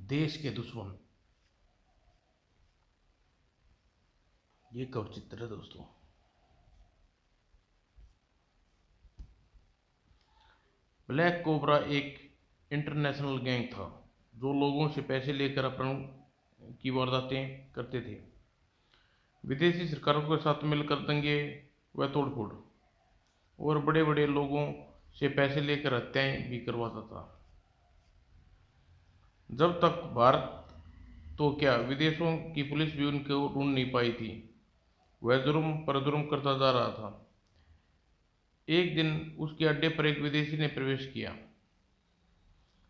देश के दुश्मन। ये कवर चित्र है दोस्तों। ब्लैक कोबरा एक इंटरनेशनल गैंग था जो लोगों से पैसे लेकर अपहरण की वारदातें करते थे। विदेशी सरकारों के साथ मिलकर दंगे व तोड़फोड़ और बड़े बड़े लोगों से पैसे लेकर हत्याएं भी करवाता था। जब तक भारत तो क्या विदेशों की पुलिस भी उनको ढूंढ नहीं पाई थी। वह जुर्म पर जुर्म करता जा रहा था। एक दिन उसके अड्डे पर एक विदेशी ने प्रवेश किया।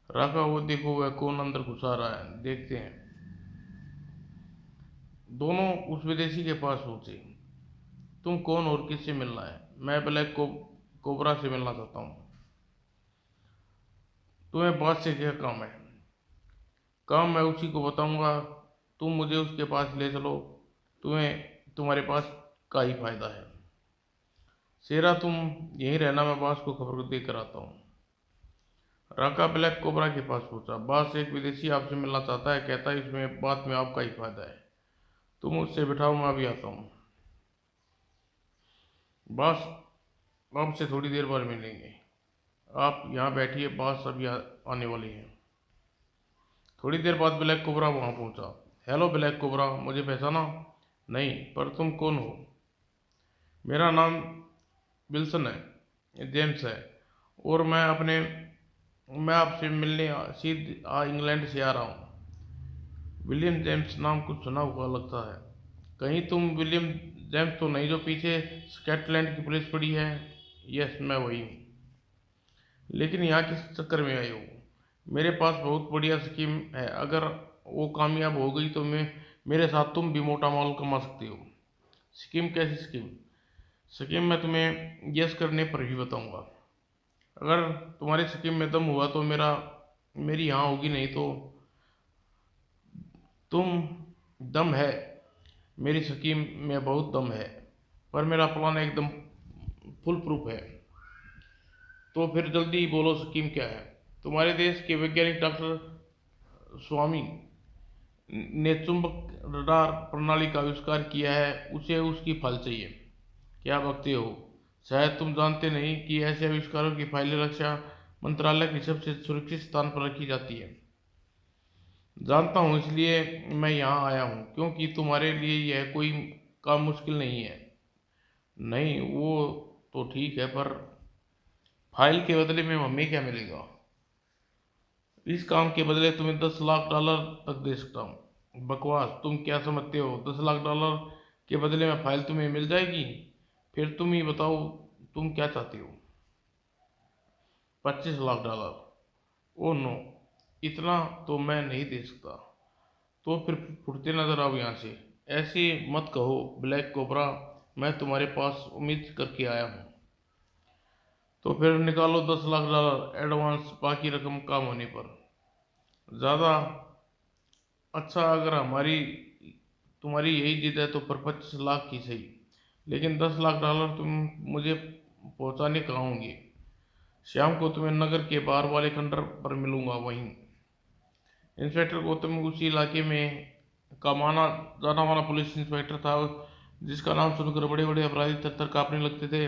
राका, वो देखो वह कौन अंदर घुसा रहा है, देखते हैं। दोनों उस विदेशी के पास पहुंचे। तुम कौन और किससे मिलना है? मैं ब्लैक कोबरा से मिलना चाहता हूँ। तुम्हें बात से क्या काम है? काम मैं उसी को बताऊंगा। तुम मुझे उसके पास ले चलो। तुम्हारे पास का ही फायदा है। शेरा, तुम यहीं रहना, मैं बास को खबर दे कर आता हूँ। राका ब्लैक कोबरा के पास पहुंचा। बास, एक विदेशी आपसे मिलना चाहता है, कहता है इसमें बात में आपका ही फायदा है। तुम उससे बिठाओ, मैं अभी आता हूँ। बास आपसे थोड़ी देर बाद मिलेंगे। आप यहाँ बैठिए, बास अभी आने वाले हैं। थोड़ी देर बाद ब्लैक कोबरा वहाँ पहुँचा। हेलो ब्लैक कोबरा, मुझे पहचाना? नहीं, पर तुम कौन हो? मेरा नाम विल्सन है, जेम्स है, और मैं आपसे मिलने सीधे इंग्लैंड से आ रहा हूँ। विलियम जेम्स नाम कुछ सुना हुआ लगता है। कहीं तुम विलियम जेम्स तो नहीं जो पीछे स्कॉटलैंड की पुलिस पड़ी है? यस, मैं वही हूँ। लेकिन यहाँ किस चक्कर में आए हो? मेरे पास बहुत बढ़िया स्कीम है। अगर वो कामयाब हो गई तो मेरे साथ तुम भी मोटा माल कमा सकते हो। स्कीम? कैसी स्कीम? स्कीम मैं तुम्हें यस करने पर ही बताऊंगा। अगर तुम्हारी स्कीम में दम हुआ तो मेरी यहाँ होगी, नहीं तो तुम दम है। मेरी स्कीम में बहुत दम है, पर मेरा प्लान एकदम फुल प्रूफ है। तो फिर जल्दी बोलो, स्कीम क्या है? तुम्हारे देश के वैज्ञानिक डॉक्टर स्वामी ने चुंबक रडार प्रणाली का आविष्कार किया है। उसे उसकी फाइल चाहिए। क्या बकते हो? शायद तुम जानते नहीं कि ऐसे आविष्कारों की फाइलें रक्षा मंत्रालय की सबसे सुरक्षित स्थान पर रखी जाती है। जानता हूँ, इसलिए मैं यहाँ आया हूँ, क्योंकि तुम्हारे लिए यह कोई काम मुश्किल नहीं है। नहीं, वो तो ठीक है, पर फाइल के बदले में हमें क्या मिलेगा? इस काम के बदले तुम्हें $10 लाख तक दे सकता हूँ। बकवास! तुम क्या समझते हो? $10 लाख के बदले में फाइल तुम्हें मिल जाएगी? फिर तुम ही बताओ, तुम क्या चाहते हो? $25 लाख? ओह नो, इतना तो मैं नहीं दे सकता। तो फिर फुटते नजर आओ यहाँ से। ऐसे मत कहो ब्लैक कोबरा, मैं तुम्हारे पास उम्मीद करके आया हूँ। तो फिर निकालो $10 लाख एडवांस, बाकी रकम काम होने पर। ज़्यादा अच्छा, अगर तुम्हारी यही जिद है तो फिर 25 लाख की सही, लेकिन $10 लाख तुम मुझे पहुंचाने कहाँ होंगे? शाम को तुम्हें नगर के बाहर वाले खंडर पर मिलूंगा, वहीं। इंस्पेक्टर गौतम उसी इलाके में का माना जाना माना पुलिस इंस्पेक्टर था, जिसका नाम सुनकर बड़े बड़े अपराधी थर थर कांपने लगते थे।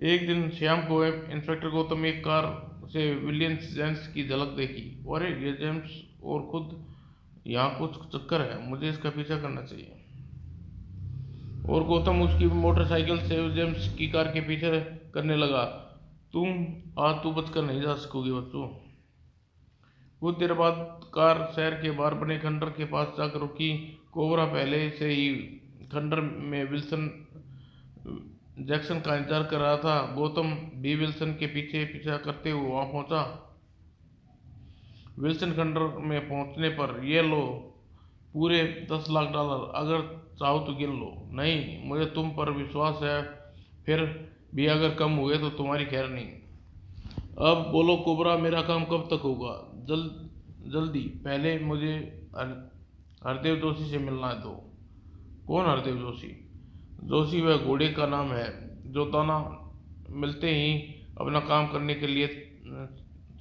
एक दिन शाम को इंस्पेक्टर गौतम एक कार से विलियम जेम्स की झलक देखी। अरे, ये जेम्स और खुद यहाँ कुछ चक्कर है, मुझे इसका पीछा करना चाहिए। और गौतम उसकी मोटरसाइकिल से जेम्स की कार के पीछे करने लगा। आज तू बचकर नहीं जा सकोगे बच्चों। कुछ देर बाद कार शहर के बाहर बने खंडर के पास जाकर रुकी। कोबरा पहले से ही खंडर में विल्सन जैक्सन का इंतजार कर रहा था। गौतम भी विल्सन के पीछे पीछा करते हुए वहां पहुंचा। विल्सन खंडर में पहुंचने पर, ये लो पूरे $10 लाख, अगर चाहो तो गिन लो। नहीं, मुझे तुम पर विश्वास है, फिर भी अगर कम हुए तो तुम्हारी खैर नहीं। अब बोलो कोबरा, मेरा काम कब तक होगा? जल्दी, पहले मुझे हरदेव जोशी से मिलना दो। कौन हरदेव जोशी? जोशी वह घोड़े का नाम है जो दाना मिलते ही अपना काम करने के लिए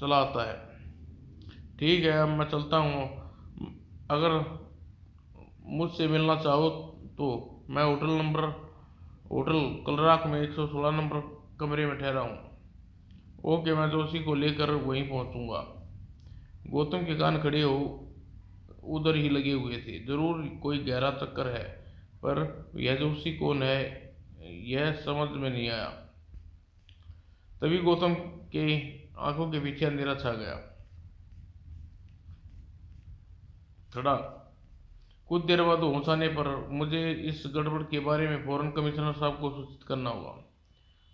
चला आता है। ठीक है, अब मैं चलता हूँ। अगर मुझसे मिलना चाहो तो मैं होटल कलराक में 116 नंबर कमरे में ठहरा हूँ। ओके, मैं जोशी को लेकर वहीं पहुँचूंगा। गौतम के कान खड़े हो उधर ही लगे हुए थे। जरूर कोई गहरा चक्कर है, पर यह जोशी कौन है यह समझ में नहीं आया। तभी गौतम के आंखों के पीछे अंधेरा छा गया। खड़ा कुछ देर बाद होश आने पर मुझे इस गड़बड़ के बारे में फौरन कमिश्नर साहब को सूचित करना होगा।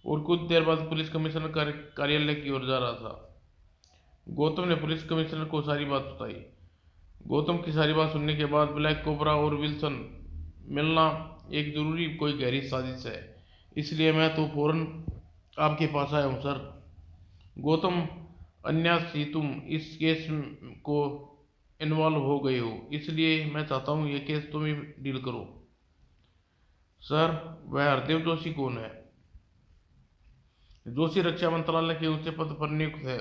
और कुछ देर बाद पुलिस कमिश्नर कार्यालय की ओर जा रहा था। गौतम ने पुलिस कमिश्नर को सारी बात बताई। गौतम की सारी बात सुनने के बाद ब्लैक कोबरा और विल्सन मिलना एक जरूरी कोई गहरी साजिश है, इसलिए मैं तो फौरन आपके पास आया हूँ सर। गौतम, अन्यासी तुम इस केस को इन्वॉल्व हो गए हो, इसलिए मैं चाहता हूँ ये केस तुम ही डील करो। सर, वह हरदेव जोशी कौन है? जोशी रक्षा मंत्रालय के ऊंचे पद पर नियुक्त है।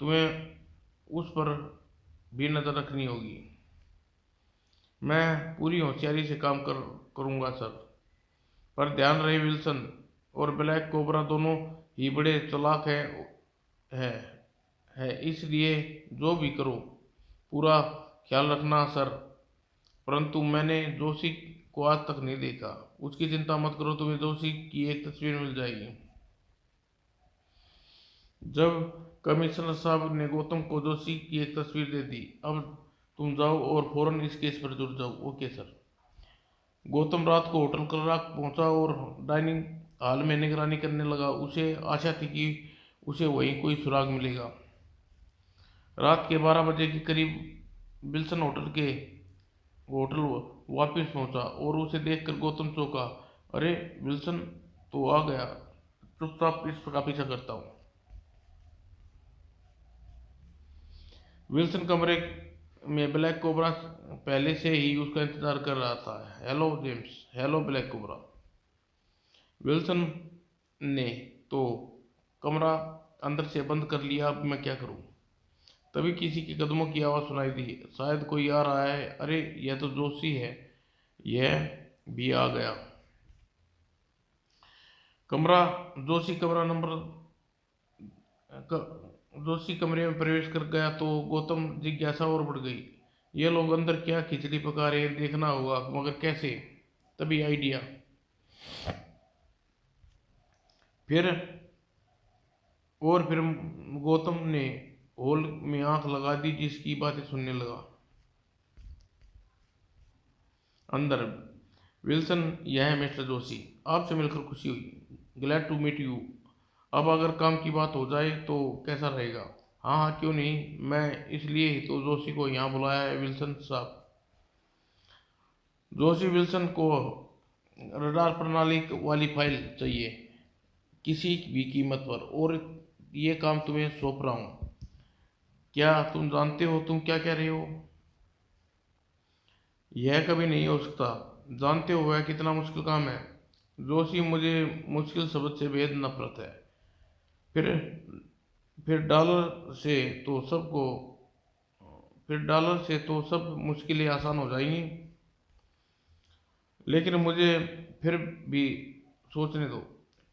तुम्हें उस पर भी नजर रखनी होगी। मैं पूरी होशियारी से काम करूंगा सर। पर ध्यान रहे, विल्सन और ब्लैक कोबरा दोनों ही बड़े चालाक है, इसलिए जो भी करो पूरा ख्याल रखना सर। परंतु मैंने जोशी को आज तक नहीं देखा। उसकी चिंता मत करो, तुम्हें जोशी की एक तस्वीर मिल जाएगी। जब कमिश्नर साहब ने गौतम को जोशी की एक तस्वीर दे दी। अब तुम जाओ और फौरन इस केस पर जुड़ जाओ। Okay sir. गौतम रात को होटल कलराक पहुंचा और डाइनिंग हॉल में निगरानी करने लगा। उसे आशा थी कि उसे वहीं कोई सुराग मिलेगा। रात के 12 बजे के करीब विल्सन होटल वापस पहुंचा और उसे देखकर गौतम चौंका। अरे, विल्सन तो आ गया। चुपचाप इसका पीछा करता हूँ। विल्सन कमरे में ब्लैक कोबरा पहले से ही उसका इंतजार कर रहा था। Hello James. Hello black cobra. Wilson ने तो कमरा अंदर से बंद कर लिया। अब मैं क्या करूं? तभी किसी के कदमों की आवाज़ सुनाई दी। शायद कोई आ रहा है। अरे, यह तो जोशी है। यह भी आ गया। कमरा जोशी कमरा नंबर जोशी कमरे में प्रवेश कर गया तो गौतम जिज्ञासा और बढ़ गई। ये लोग अंदर क्या खिचड़ी पका रहे हैं देखना होगा, मगर कैसे? तभी आइडिया। फिर फिर गौतम ने हॉल में आंख लगा दी, जिसकी बातें सुनने लगा। अंदर, विल्सन, यह है मिस्टर जोशी। आपसे मिलकर खुशी हुई। Glad to meet you. अब अगर काम की बात हो जाए तो कैसा रहेगा? हाँ हाँ, क्यों नहीं। मैं इसलिए ही तो जोशी को यहाँ बुलाया है विल्सन साहब। जोशी, विल्सन को रडार प्रणाली वाली फाइल चाहिए किसी भी कीमत पर, और ये काम तुम्हें सौंप रहा हूँ। क्या तुम जानते हो तुम क्या कह रहे हो? यह कभी नहीं हो सकता। जानते हो वह कितना मुश्किल काम है? जोशी, मुझे मुश्किल शब्द से बेहद नफरत है। फिर डॉलर से तो सबको फिर डॉलर से तो सब मुश्किलें आसान हो जाएंगी। लेकिन मुझे फिर भी सोचने दो।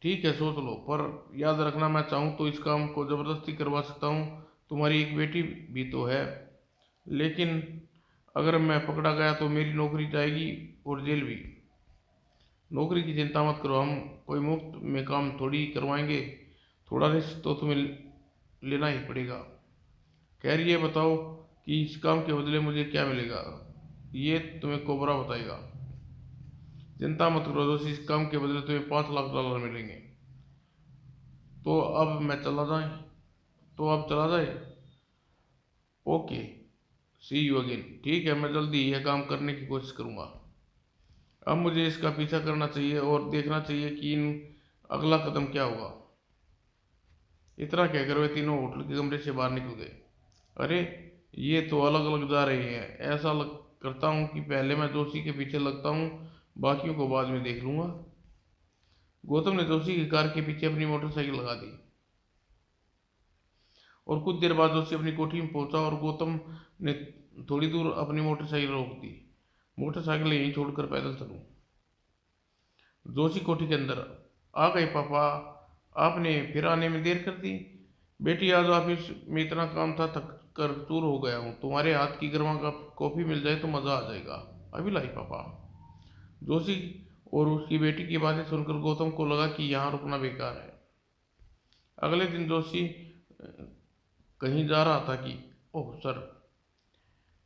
ठीक है, सोच लो, पर याद रखना, मैं चाहूँ तो इस काम को ज़बरदस्ती करवा सकता हूँ। तुम्हारी एक बेटी भी तो है। लेकिन अगर मैं पकड़ा गया तो मेरी नौकरी जाएगी और जेल भी। नौकरी की चिंता मत करो, हम कोई मुफ्त में काम थोड़ी करवाएंगे। थोड़ा रिस्क तो तुम्हें लेना ही पड़ेगा। खैर, ये बताओ कि इस काम के बदले मुझे क्या मिलेगा? ये तुम्हें कोबरा बताएगा। चिंता मत करो दोस्त, इस काम के बदले तुम्हें $5 लाख मिलेंगे। तो अब मैं चला जाए तो अब चला जाए। Okay, see you again. ठीक है, मैं जल्दी यह काम करने की कोशिश करूंगा। अब मुझे इसका पीछा करना चाहिए और देखना चाहिए कि इन अगला कदम क्या होगा। इतना कहकर वे तीनों होटल के कमरे से बाहर निकल गए। अरे, ये तो अलग अलग जा रहे हैं। ऐसा करता हूँ कि पहले मैं जोशी के पीछे लगता हूँ, बाकियों को बाद में देख लूंगा। गौतम ने जोशी की कार के पीछे अपनी मोटरसाइकिल लगा दी और कुछ देर बाद जोशी अपनी कोठी में पहुंचा और गौतम ने थोड़ी दूर अपनी मोटरसाइकिल रोक दी। मोटरसाइकिल यहीं छोड़कर पैदल चलूं। जोशी कोठी के अंदर आ गए। पापा, आपने फिर आने में देर कर दी। बेटी, आज ऑफिस में इतना काम था, थक कर चूर हो गया हूँ। तुम्हारे हाथ की गर्मा कॉफी मिल जाए तो मजा आ जाएगा। अभी लाई पापा। जोशी और उसकी बेटी की बातें सुनकर गौतम को लगा कि यहाँ रुकना बेकार है। अगले दिन जोशी कहीं जा रहा था कि ओह सर,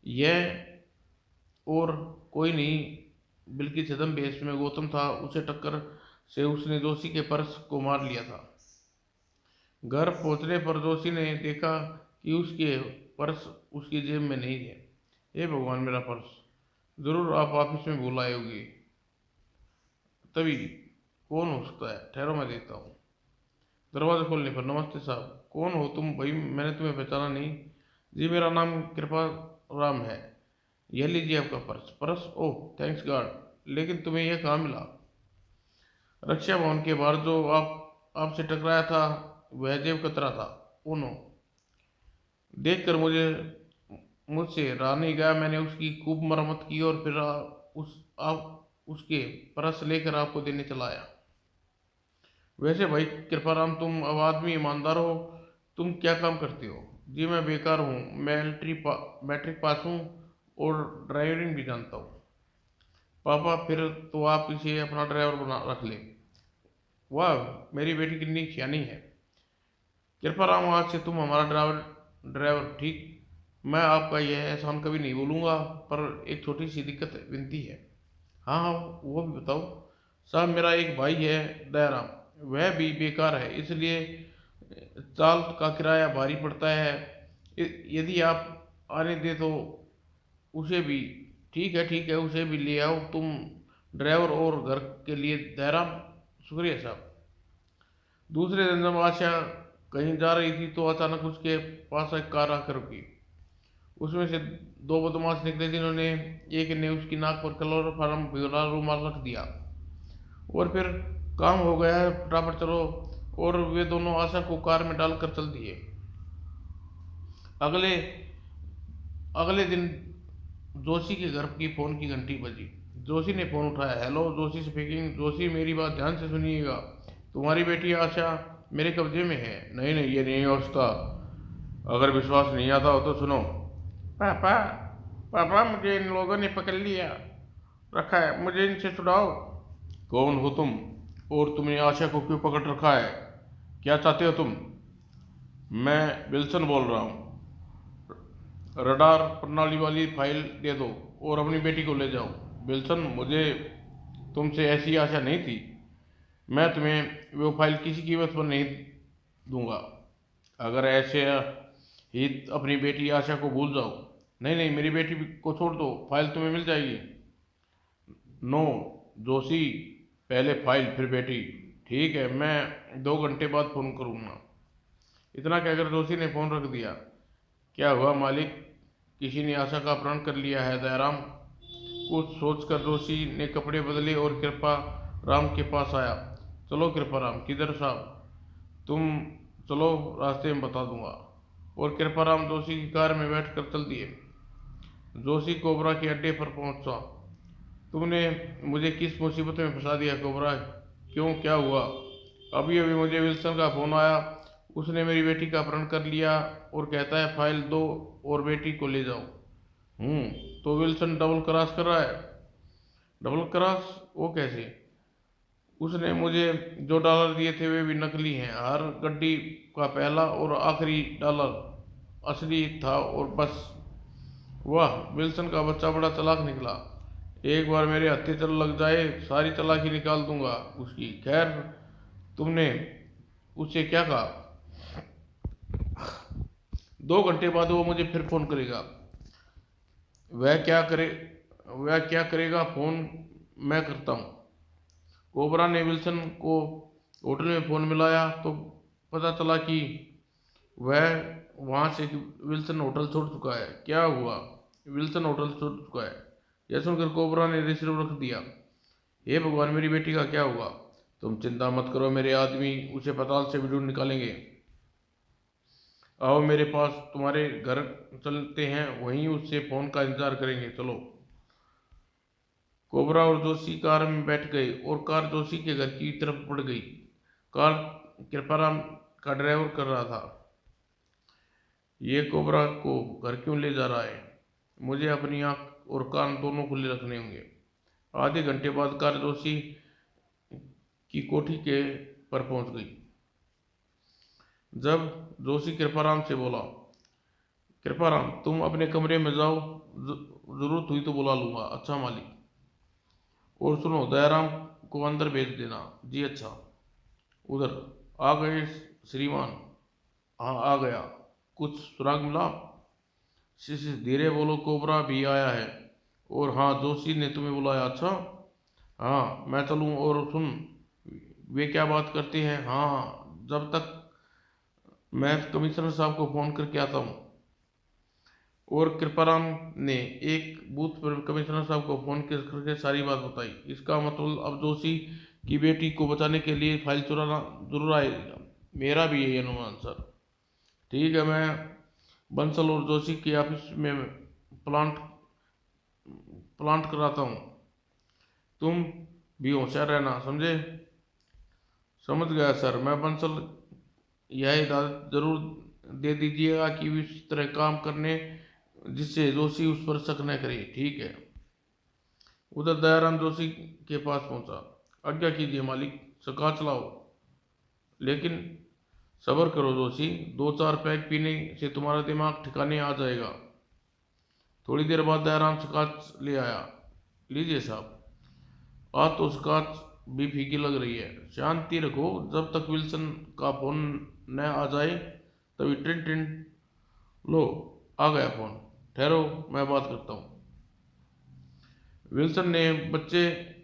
यह और कोई नहीं बल्कि छद्म में गौतम था। उसे टक्कर से उसने जोशी के पर्स को मार लिया था। घर पहुंचने पर जोशी ने देखा कि उसके पर्स उसकी जेब में नहीं है। हे भगवान, मेरा पर्स जरूर आप ऑफिस में भूल आए होगे। तभी कौन हो सकता है, ठहरो मैं देखता हूँ। दरवाजा खोलने पर, नमस्ते साहब। कौन हो तुम भाई, मैंने तुम्हें पहचाना नहीं। जी, मेरा नाम कृपा राम है। यह लीजिए आपका पर्स। पर्स? ओह थैंक्स गॉड, लेकिन तुम्हें यह कहाँ मिला? रक्षा भवन के बाहर जो आपसे टकराया था वह जेब कतरा था। उनो देखकर मुझसे रहा नहीं गया। मैंने उसकी खूब मरम्मत की और फिर आप उसके परस लेकर आपको देने चला आया। वैसे भाई कृपाराम, तुम अब आदमी ईमानदार हो। तुम क्या काम करते हो? जी, मैं बेकार हूँ। मैं मैट्रिक पास हूँ और ड्राइविंग भी जानता हूँ। पापा, फिर तो आप इसे अपना ड्राइवर बना रख ले। वाह, मेरी बेटी कितनी सियानी है। कृपाराम, आज से तुम हमारा ड्राइवर, ठीक? मैं आपका यह एहसान कभी नहीं भूलूंगा, पर एक छोटी सी दिक्कत विनती है। हाँ हाँ, वो भी बताओ। साहब, मेरा एक भाई है दयाराम, वह भी बेकार है, इसलिए चाल का किराया भारी पड़ता है। यदि आप आने दे तो उसे भी, ठीक है, उसे भी ले आओ तुम ड्राइवर और घर के लिए। दयाराम, शुक्रिया साहब। दूसरे दिन जब आशा कहीं जा रही थी तो अचानक उसके पास एक कार आकर रुकी। उसमें से दो बदमाश निकले जिन्होंने एक ने उसकी नाक पर क्लोरोफार्म भरा रुमाल रख दिया और फिर काम हो गया है, फटाफट चलो। और वे दोनों आशा को कार में डालकर चल दिए। अगले अगले दिन जोशी के घर की फोन की घंटी बजी। जोशी ने फोन उठाया। Hello, Joshi speaking. जोशी, मेरी बात ध्यान से सुनिएगा। तुम्हारी बेटी आशा मेरे कब्जे में है। नहीं नहीं, ये नहीं हो सकता। अगर विश्वास नहीं आता हो तो सुनो। पापा, पापा, मुझे इन लोगों ने पकड़ लिया रखा है, मुझे इनसे छुड़ाओ। कौन हो तुम और तुमने आशा को क्यों पकड़ रखा है? क्या चाहते हो तुम? मैं विल्सन बोल रहा हूँ। रडार प्रणाली वाली फाइल दे दो और अपनी बेटी को ले जाओ। विल्सन, मुझे तुमसे ऐसी आशा नहीं थी। मैं तुम्हें वो फाइल किसी कीमत पर नहीं दूंगा। अगर ऐसे ही अपनी बेटी आशा को भूल जाओ। नहीं नहीं, मेरी बेटी को छोड़ दो, फाइल तुम्हें मिल जाएगी। नो जोशी, पहले फाइल फिर बेटी। ठीक है, मैं 2 घंटे बाद फ़ोन करूँगा। इतना कहकर जोशी ने फ़ोन रख दिया। क्या हुआ मालिक, किसी ने आशा का अपहरण कर लिया है? दयाराम कुछ सोचकर जोशी ने कपड़े बदले और कृपा राम के पास आया। चलो कृपा राम। किधर साहब? तुम चलो, रास्ते में बता दूंगा। और कृपाराम जोशी की कार में बैठकर चल दिए। जोशी कोबरा के अड्डे पर पहुंचा। तुमने मुझे किस मुसीबत में फंसा दिया कोबरा? क्यों, क्या हुआ? अभी अभी मुझे विल्सन का फोन आया। उसने मेरी बेटी का अपहरण कर लिया और कहता है फाइल दो और बेटी को ले जाओ। तो विल्सन डबल क्रॉस कर रहा है। Double cross? वो कैसे? उसने मुझे जो डॉलर दिए थे वे भी नकली हैं। हर गड्डी का पहला और आखिरी डॉलर असली था। और बस, वाह, विल्सन का बच्चा बड़ा चालाक निकला। एक बार मेरे हत्थे चल लग जाए, सारी चालाकी निकाल दूंगा उसकी। खैर, तुमने उससे क्या कहा? 2 घंटे बाद वो मुझे फिर फोन करेगा। वह क्या करे वह क्या करेगा? फोन मैं करता हूँ। कोबरा ने विल्सन को होटल में फोन मिलाया तो पता चला कि वह वहां से विल्सन होटल छोड़ चुका है। क्या हुआ? विल्सन होटल छोड़ चुका है। यह सुनकर कोबरा ने रिसीवर रख दिया। हे भगवान, मेरी बेटी का क्या हुआ? तुम चिंता मत करो, मेरे आदमी उसे पताल से भी ढूंढ निकालेंगे। आओ मेरे पास, तुम्हारे घर चलते हैं, वहीं उससे फोन का इंतजार करेंगे, चलो। कोबरा और जोशी कार में बैठ गए और कार जोशी के घर की तरफ बढ़ गई। कार कृपाराम का ड्राइवर कर रहा था। ये कोबरा को घर क्यों ले जा रहा है? मुझे अपनी आंख और कान दोनों खुले रखने होंगे। आधे घंटे बाद कार जोशी की कोठी के पर पहुंच गई। जब जोशी कृपाराम से बोला, कृपाराम तुम अपने कमरे में जाओ, जरूरत हुई तो बुला लूंगा। अच्छा मालिक। और सुनो, दयाराम को अंदर भेज देना। जी अच्छा। उधर आ गए श्रीमान? हाँ आ गया। कुछ सुराग मिला? शिशिर धीरे बोलो, कोबरा भी आया है। और हाँ, जोशी ने तुम्हें बुलाया? अच्छा। हाँ मैं चलूँ? और सुन, वे क्या बात करते हैं? हाँ, जब तक मैं कमिश्नर साहब को फोन करके आता हूँ। और कृपाराम ने एक बूथ पर कमिश्नर साहब को फोन करके सारी बात बताई। इसका मतलब अब जोशी की बेटी को बचाने के लिए फाइल चुराना जरूर आएगा। मेरा भी यही अनुमान सर। ठीक है, मैं बंसल और जोशी के ऑफिस में प्लांट प्लांट कराता हूँ। तुम भी होशियार रहना, समझे? समझ गया सर। मैं बंसल यह इजाज़त जरूर दे दीजिएगा कि इस तरह काम करने जिससे जोशी उस पर शक न करे, ठीक है? उधर दयाराम जोशी के पास पहुंचा। आज्ञा कीजिए मालिक, सका चलाओ। लेकिन सब्र करो जोशी, दो चार पैक पीने से तुम्हारा दिमाग ठिकाने आ जाएगा। थोड़ी देर बाद दयाराम स्कॉच ले आया। लीजिए साहब। आज तो स्कॉच भी फीकी लग रही है। शांति रखो, जब तक विल्सन का फोन न आ जाए तभी टिन टिन। लो, आ गया फोन। ठहरो, मैं बात करता हूँ। विल्सन ने, बच्चे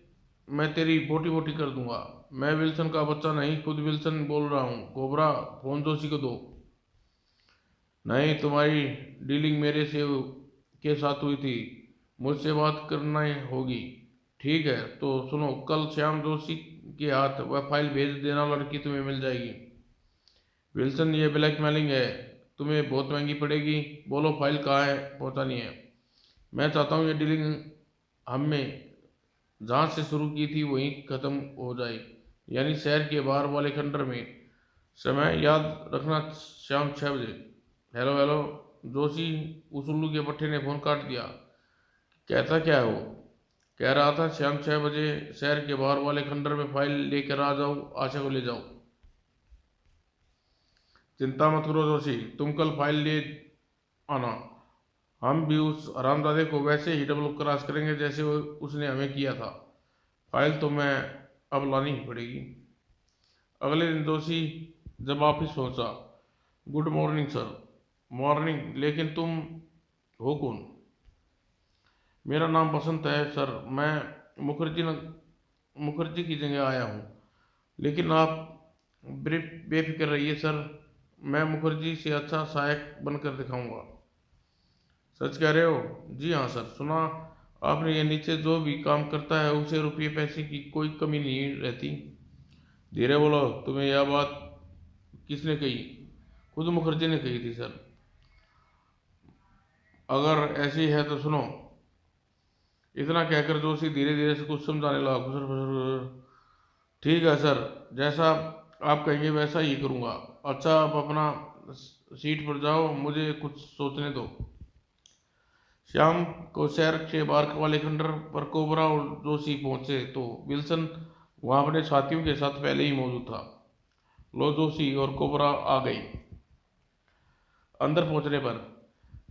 मैं तेरी बोटी बोटी कर दूंगा। मैं विल्सन का बच्चा नहीं, खुद विल्सन बोल रहा हूँ। कोबरा, फोन जोशी को दो। नहीं, तुम्हारी डीलिंग मेरे से के साथ हुई थी, मुझसे बात करना होगी। ठीक है, तो सुनो, कल श्याम जोशी के हाथ वह फाइल भेज देना, लड़की तुम्हें मिल जाएगी। विल्सन, ये ब्लैकमेलिंग है, तुम्हें बहुत महंगी पड़ेगी। बोलो फाइल कहाँ है, पहुंचानी है। मैं चाहता हूँ ये डीलिंग हमने जहाँ से शुरू की थी वहीं खत्म हो जाए, यानी शहर के बाहर वाले खंडर में। समय याद रखना, शाम 6 बजे। Hello hello. जोशी, उस उल्लू के पट्टे ने फोन काट दिया। कहता क्या है वो? कह रहा था शाम 6 बजे शहर के बाहर वाले खंडर में फाइल लेकर आ जाओ, आशा को ले जाओ। चिंता मत करो जोशी, तुम कल फाइल ले आना। हम भी उस हरामजादे को वैसे ही डबल क्रॉस करेंगे जैसे उसने हमें किया था। फाइल तो मैं अब लानी ही पड़ेगी। अगले दिन जोशी जब ऑफिस पहुंचा। Good morning sir. मॉर्निंग, लेकिन तुम हो कौन? मेरा नाम बसंत है सर। मैं मुखर्जी की जगह आया हूँ। लेकिन आप बेफिक्र रहिए सर, मैं मुखर्जी से अच्छा सहायक बनकर दिखाऊंगा। सच कह रहे हो? जी हाँ सर। सुना आपने, ये नीचे जो भी काम करता है उसे रुपये पैसे की कोई कमी नहीं रहती। धीरे बोलो, तुम्हें यह बात किसने कही? खुद मुखर्जी ने कही थी सर। अगर ऐसी है तो सुनो। इतना कहकर जोशी धीरे धीरे से कुछ समझाने लगा। खुसर फुसर। ठीक है सर, जैसा आप कहेंगे वैसा ही करूँगा। अच्छा, आप अपना सीट पर जाओ, मुझे कुछ सोचने दो। शाम को शहर के बाहर वाले खंडर पर कोबरा और जोशी पहुंचे तो विल्सन वहां अपने साथियों के साथ पहले ही मौजूद था। लो, जोशी और कोबरा आ गई। अंदर पहुंचने पर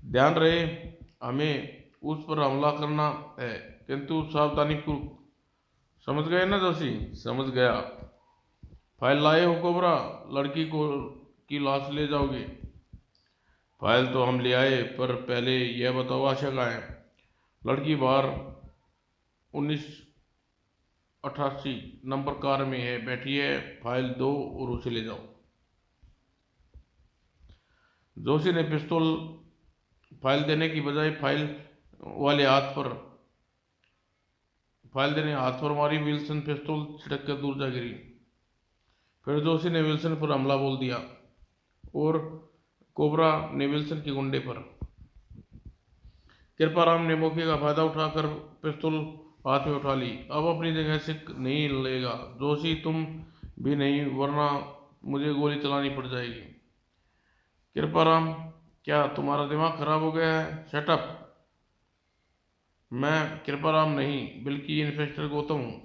ध्यान रहे, हमें उस पर हमला करना है, किंतु सावधानी पूर्वक। समझ गए ना जोशी? समझ गया। फाइल लाए हो कोबरा? लड़की को की लाश ले जाओगे? फाइल तो हम ले आए, पर पहले यह बताओ आशा कहाँ है? लड़की बाहर 1988 नंबर कार में है, बैठी है। फाइल दो और उसे ले जाओ। जोशी ने पिस्तौल फाइल देने की बजाय वाले हाथ पर फाइल देने हाथ पर मारी। विल्सन पिस्तौल छिड़क कर दूर जा गिरी। फिर जोशी ने विल्सन पर हमला बोल दिया और कोबरा ने विल्सन के गुंडे पर। कृपाराम ने मौके का फायदा उठाकर पिस्तौल हाथ में उठा ली। अब अपनी जगह से नहीं लेगा जोशी, तुम भी नहीं, वरना मुझे गोली चलानी पड़ जाएगी। कृपाराम, क्या तुम्हारा दिमाग खराब हो गया है? Shut up. मैं कृपाराम नहीं, बल्कि इंस्पेक्टर गौतम हूँ।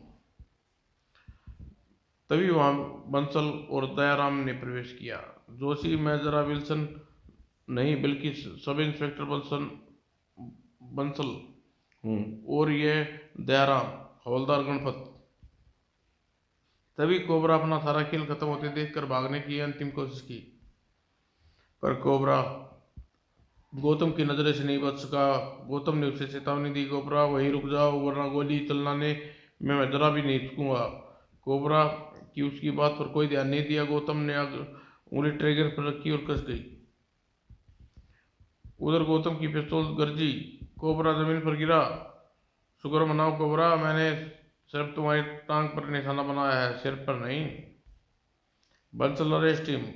तभी वहां बंसल और दयाराम ने प्रवेश किया। जोशी, मैं जरा विल्सन नहीं, बल्कि सब इंस्पेक्टर बंसल हूँ, और ये दयाराम, हवलदार गणपत। तभी कोबरा अपना सारा खेल खत्म होते देखकर भागने की अंतिम कोशिश की, पर कोबरा गौतम की नजरों से नहीं बच सका। गौतम ने उसे चेतावनी दी, कोबरा वहीं रुक जाओ, वरना गोली चलाने में मैं जरा भी नहीं चूकूंगा। कोबरा की उसकी बात पर कोई ध्यान नहीं दिया। गौतम ने उंगली ट्रिगर पर रखी और कस गई। उधर गौतम की पिस्तौल गरजी। कोबरा जमीन पर गिरा। शुक्र मनाओ कोबरा, मैंने सिर्फ तुम्हारी टांग पर निशाना बनाया है, सिर पर नहीं। Bansal, arrest him.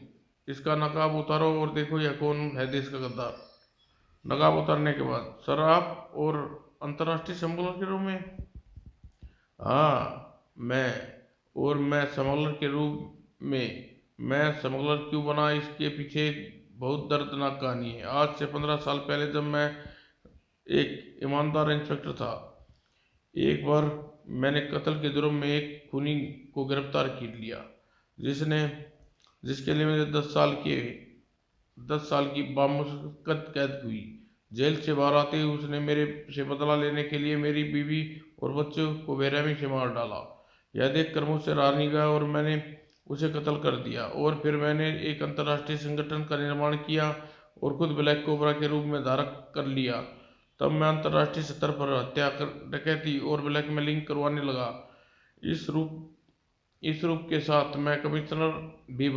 इसका नकाब उतारो और देखो यह कौन है देश का गद्दार। नकाब उतारने के बाद, सर आप और अंतर्राष्ट्रीय स्मगलर के रूप में? हाँ, मैं स्मगलर के रूप में। मैं स्मगलर क्यों बना, इसके पीछे एक बहुत दर्दनाक कहानी है। आज से 15 साल पहले, जब मैं एक ईमानदार इंस्पेक्टर था, एक बार मैंने कत्ल के जुर्म में एक खूनी को गिरफ्तार कर लिया, जिसने जिसके लिए मुझे 10 साल की बामुश्किल कैद हुई। जेल से बाहर आते ही उसने मेरे से बदला लेने के लिए मेरी बीवी और बच्चों को बेरहमी से मार डाला। यह देखकर मुझसे रहा नहीं गया और मैंने उसे कत्ल कर दिया। और फिर मैंने एक अंतर्राष्ट्रीय संगठन का निर्माण किया और खुद ब्लैक कोबरा के रूप में धारक कर लिया। तब मैं अंतर्राष्ट्रीय स्तर पर हत्या, डकैती और ब्लैकमेलिंग करवाने लगा। इस रूप के साथ मैं कमिश्नर भी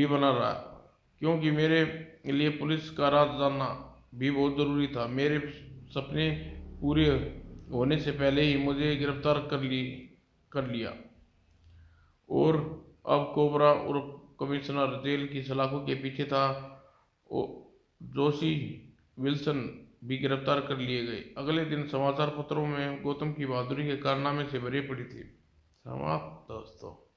बना रहा, क्योंकि मेरे लिए पुलिस का राज जानना भी बहुत ज़रूरी था। मेरे सपने पूरे होने से पहले ही मुझे गिरफ्तार कर लिया, और अब कोबरा और कमिश्नर जेल की सलाखों के पीछे था। जोशी, विल्सन भी गिरफ्तार कर लिए गए। अगले दिन समाचार पत्रों में गौतम की बहादुरी के कारनामे से भरी पड़ी थी। समाप्त दोस्तों।